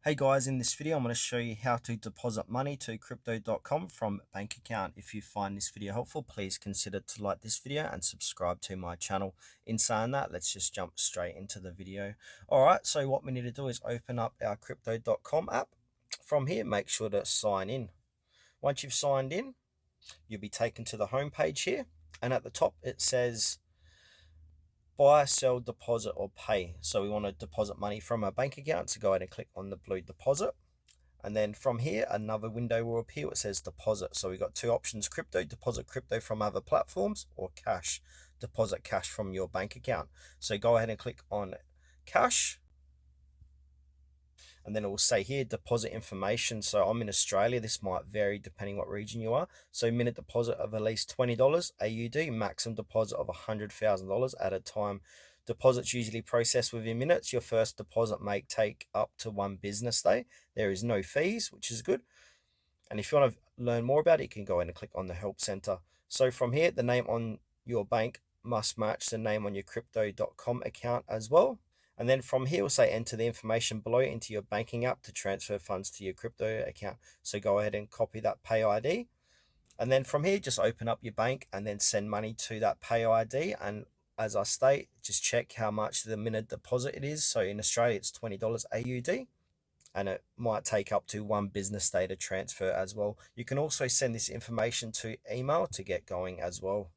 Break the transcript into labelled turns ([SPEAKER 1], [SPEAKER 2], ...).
[SPEAKER 1] Hey guys, in this video I'm going to show you how to deposit money to crypto.com from bank account. If you find this video helpful, please consider to like this video and subscribe to my channel. In saying that, let's just jump straight into the video. Alright, so what we need to do is open up our crypto.com app. From here, make sure to sign in. Once you've signed in, you'll be taken to the home page here, and at the top it says buy, sell, deposit, or pay. So we want to deposit money from our bank account, so go ahead and click on the blue deposit. And then from here, another window will appear. It says deposit. So we've got two options: crypto, deposit crypto from other platforms, or cash, deposit cash from your bank account. So go ahead and click on cash. And then it will say here deposit information. So I'm in Australia. This might vary depending what region you are. So minute deposit of at least $20 AUD, maximum deposit of $100,000 at a time. Deposits usually processed within minutes. Your first deposit may take up to 1 business day. There is no fees, which is good. And if you want to learn more about it, you can go in and click on the help center. So from here, the name on your bank must match the name on your crypto.com account as well. And then from here, we'll say enter the information below into your banking app to transfer funds to your crypto account. So go ahead and copy that pay ID. And then from here, just open up your bank and then send money to that pay ID. And as I state, just check how much the minute deposit it is. So in Australia, it's $20 AUD. And it might take up to 1 business day to transfer as well. You can also send this information to email to get going as well.